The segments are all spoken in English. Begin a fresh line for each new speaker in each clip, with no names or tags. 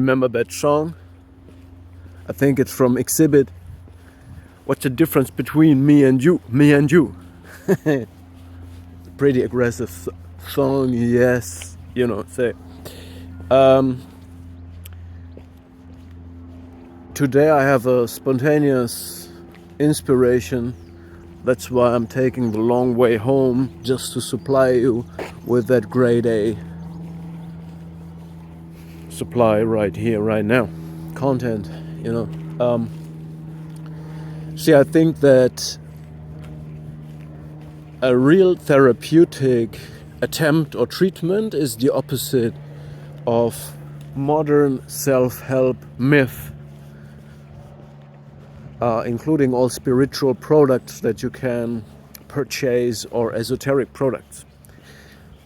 remember that song. I think it's from Exhibit. What's the difference between me and you? Me and you. Pretty aggressive song, yes. Say. Today I have a spontaneous inspiration. That's why I'm taking the long way home, just to supply you with that grade A supply right here, right now. Content, See, I think that a real therapeutic attempt or treatment is the opposite of modern self-help myth, including all spiritual products that you can purchase or esoteric products.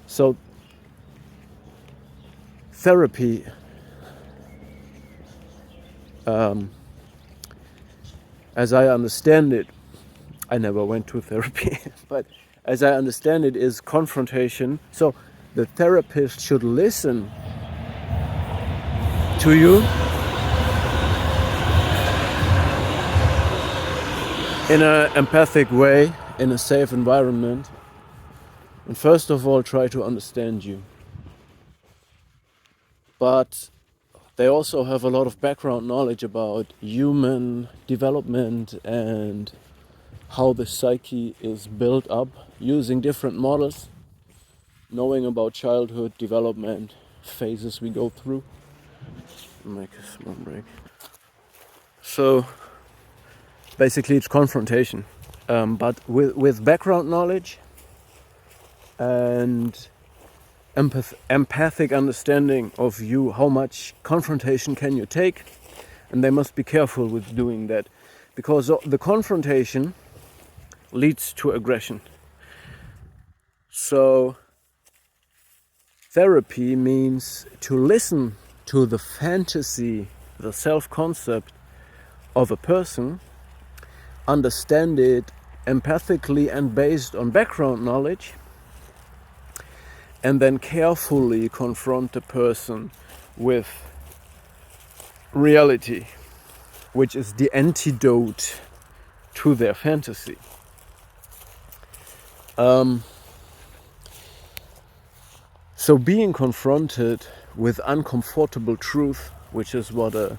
So therapy as I understand it, I never went to therapy, but as I understand it, is confrontation. So the therapist should listen to you in an empathic way, in a safe environment, and first of all try to understand you. But they also have a lot of background knowledge about human development and how the psyche is built up using different models, knowing about childhood development phases we go through. Make a small break. So basically it's confrontation, but with background knowledge and empathic understanding of you. How much confrontation can you take? And they must be careful with doing that, because the confrontation leads to aggression. So therapy means to listen to the fantasy, the self-concept of a person, understand it empathically and based on background knowledge, and then carefully confront the person with reality, which is the antidote to their fantasy. So being confronted with uncomfortable truth, which is what a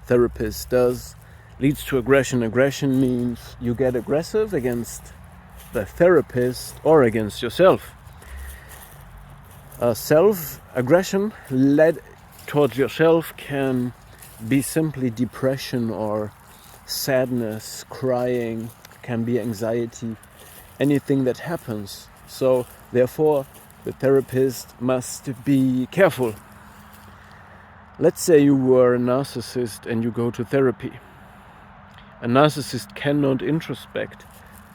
therapist does, leads to aggression. Aggression means you get aggressive against the therapist or against yourself. Self-aggression led towards yourself can be simply depression or sadness, crying, can be anxiety, anything that happens. So therefore the therapist must be careful. Let's say you were a narcissist and you go to therapy. A narcissist cannot introspect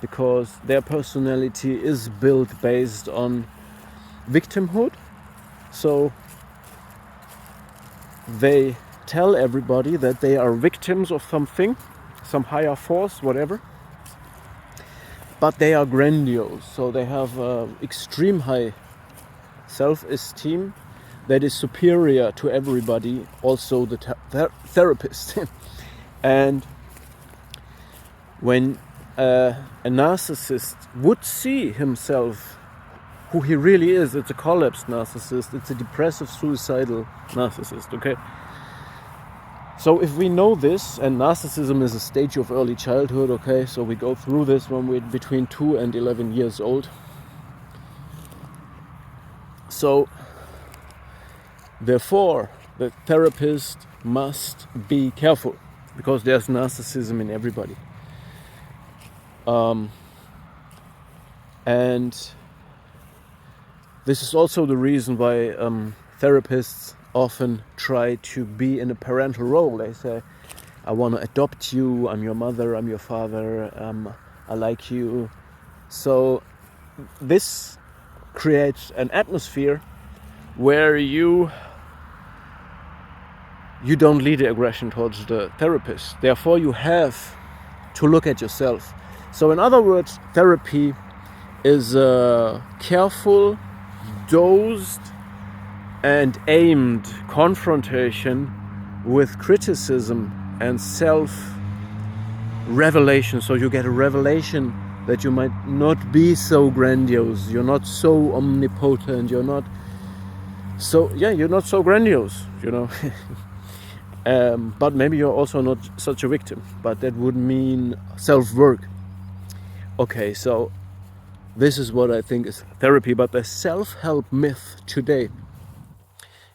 because their personality is built based on victimhood. So they tell everybody that they are victims of something, some higher force, whatever. But they are grandiose, so they have extreme high self-esteem that is superior to everybody, also the therapist. And when a narcissist would see himself who he really is, it's a collapsed narcissist, it's a depressive, suicidal narcissist, okay? So if we know this, and narcissism is a stage of early childhood, okay, so we go through this when we're between 2 and 11 years old. So therefore, the therapist must be careful, because there's narcissism in everybody. And this is also the reason why therapists often try to be in a parental role. They say, I want to adopt you, I'm your mother, I'm your father, I like you. So this creates an atmosphere where you don't lead the aggression towards the therapist. Therefore, you have to look at yourself. So in other words, therapy is a careful, dosed and aimed confrontation with criticism and self-revelation. So you get a revelation that you might not be so grandiose, you're not so omnipotent, you're not so grandiose, but maybe you're also not such a victim, but that would mean self-work. Okay, so this is what I think is therapy, but the self-help myth today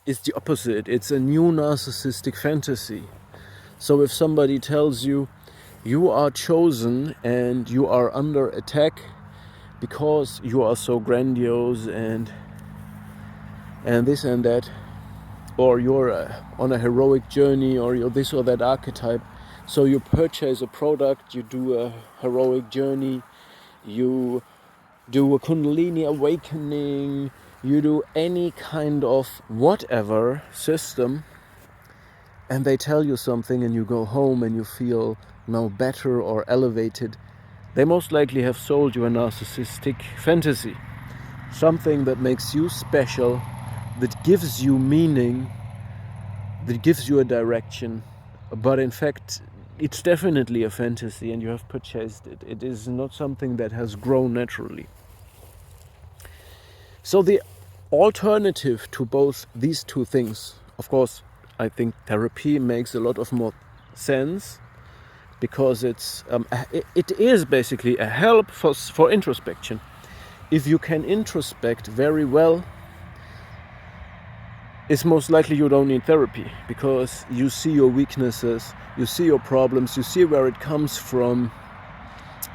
is the opposite. It's a new narcissistic fantasy. So if somebody tells you, you are chosen and you are under attack because you are so grandiose and this and that, or you're on a heroic journey, or you're this or that archetype, so you purchase a product, you do a heroic journey, you do a Kundalini awakening, you do any kind of whatever system, and they tell you something and you go home and you feel now better or elevated, they most likely have sold you a narcissistic fantasy. Something that makes you special, that gives you meaning, that gives you a direction. But in fact, it's definitely a fantasy and you have purchased it. It is not something that has grown naturally. So the alternative to both these two things, of course, I think therapy makes a lot of more sense, because it is basically a help for introspection. If you can introspect very well, it's most likely you don't need therapy, because you see your weaknesses, you see your problems, you see where it comes from.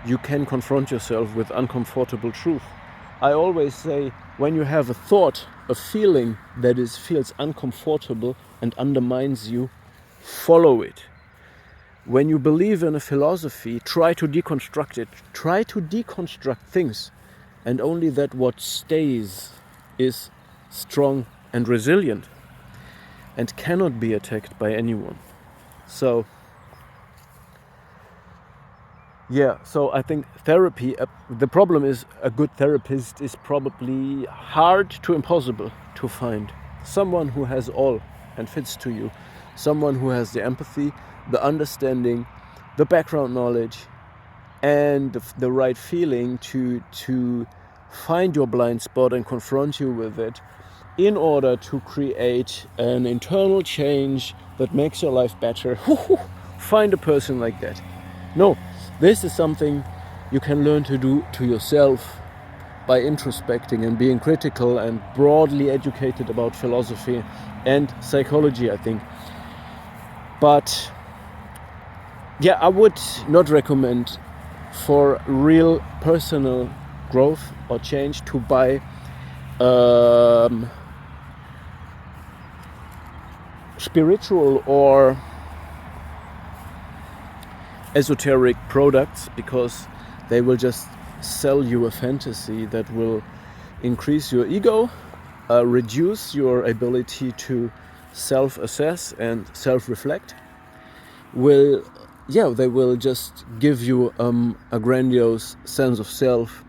You can confront yourself with uncomfortable truth. I always say, when you have a thought, a feeling that feels uncomfortable and undermines you, follow it. When you believe in a philosophy, try to deconstruct it. Try to deconstruct things. And only that what stays is strong and resilient and cannot be attacked by anyone. So I think therapy, the problem is a good therapist is probably hard to impossible to find. Someone who has all and fits to you. Someone who has the empathy, the understanding, the background knowledge, and the right feeling to find your blind spot and confront you with it, in order to create an internal change that makes your life better. Find a person like that. No, this is something you can learn to do to yourself by introspecting and being critical and broadly educated about philosophy and psychology, I think. But I would not recommend for real personal growth or change to buy spiritual or esoteric products, because they will just sell you a fantasy that will increase your ego, reduce your ability to self-assess and self-reflect. They will just give you a grandiose sense of self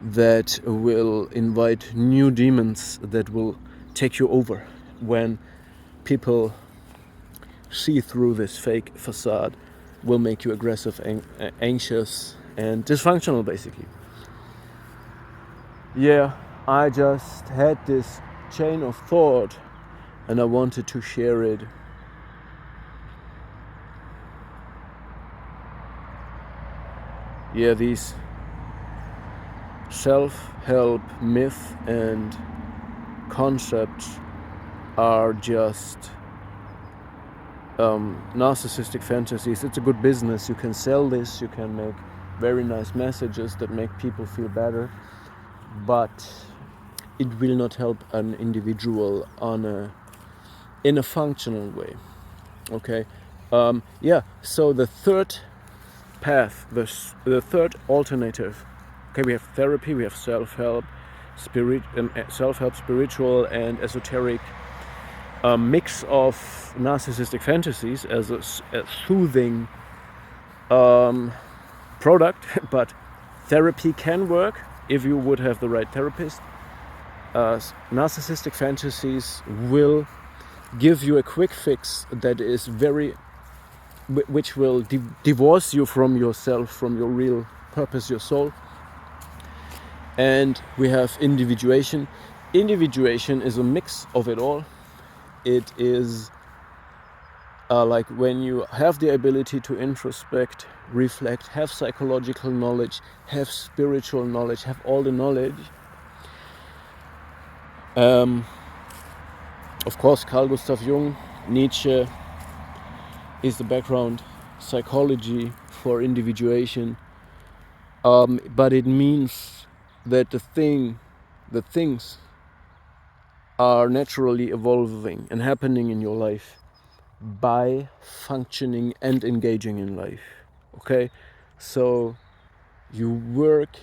that will invite new demons that will take you over when people see through this fake facade, will make you aggressive, anxious, and dysfunctional, basically. I just had this chain of thought and I wanted to share it. These self-help myth and concepts are just narcissistic fantasies. It's a good business. You can sell this, you can make very nice messages that make people feel better, but it will not help an individual in a functional way. Okay. So the third path, the third alternative. Okay, we have therapy, we have self-help, spiritual and esoteric. A mix of narcissistic fantasies as a soothing product, but therapy can work if you would have the right therapist. narcissistic fantasies will give you a quick fix that is which will divorce you from yourself, from your real purpose, your soul. And we have individuation. Individuation is a mix of it all. It is like when you have the ability to introspect, reflect, have psychological knowledge, have spiritual knowledge, have all the knowledge. Of course, Carl Gustav Jung, Nietzsche is the background psychology for individuation. But it means that the things are naturally evolving and happening in your life by functioning and engaging in life. Okay, so you work,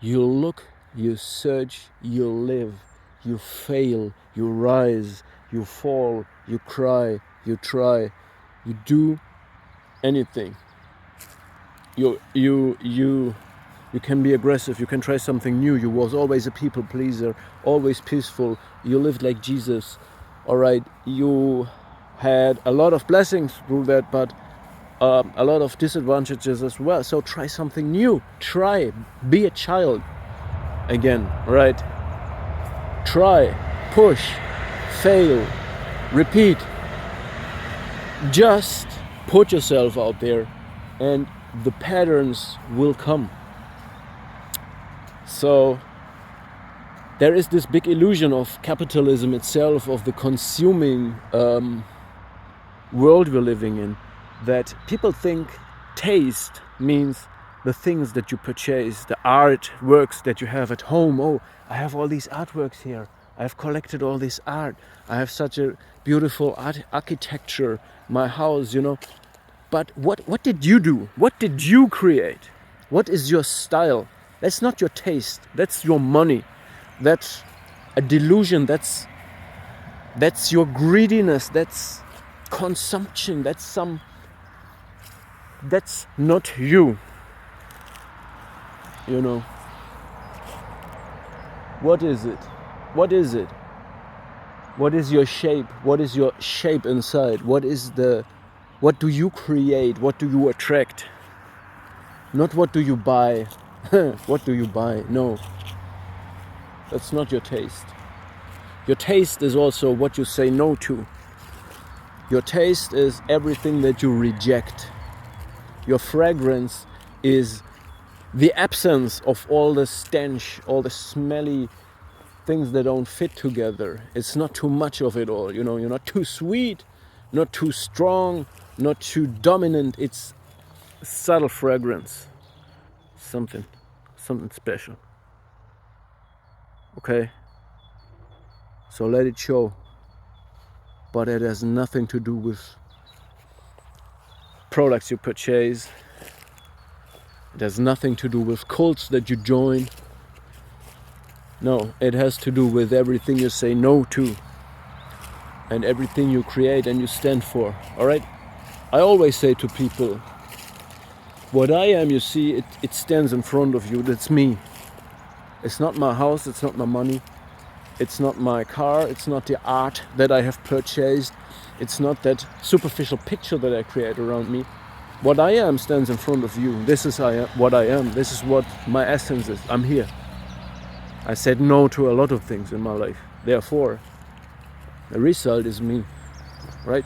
you look, you search, you live, you fail, you rise, you fall, you cry, you try, you do anything. You can be aggressive, you can try something new. You was always a people pleaser, always peaceful, you lived like Jesus. Alright, you had a lot of blessings through that, but a lot of disadvantages as well. So try something new. Try, be a child again, right? Try, push, fail, repeat. Just put yourself out there and the patterns will come. So there is this big illusion of capitalism itself, of the consuming world we're living in, that people think taste means the things that you purchase, the artworks that you have at home. Oh, I have all these artworks here. I've collected all this art. I have such a beautiful architecture, my house, you know. But what did you do? What did you create? What is your style? That's not your taste. That's your money. That's a delusion. That's your greediness. That's consumption. That's not you. You know. What is it? What is it? What is your shape? What is your shape inside? What do you create? What do you attract? Not what do you buy. What do you buy? No. That's not your taste. Your taste is also what you say no to. Your taste is everything that you reject. Your fragrance is the absence of all the stench, all the smelly things that don't fit together. It's not too much of it all, you know. You're not too sweet, not too strong, not too dominant. It's subtle fragrance. Something special. Okay? So let it show. But it has nothing to do with products you purchase. It has nothing to do with cults that you join. No, it has to do with everything you say no to. And everything you create and you stand for. Alright? I always say to people, what I am, you see, it stands in front of you. That's me. It's not my house, it's not my money, it's not my car, it's not the art that I have purchased, it's not that superficial picture that I create around me. What I am stands in front of you. This is what I am. This is what my essence is. I'm here. I said no to a lot of things in my life. Therefore, the result is me. Right?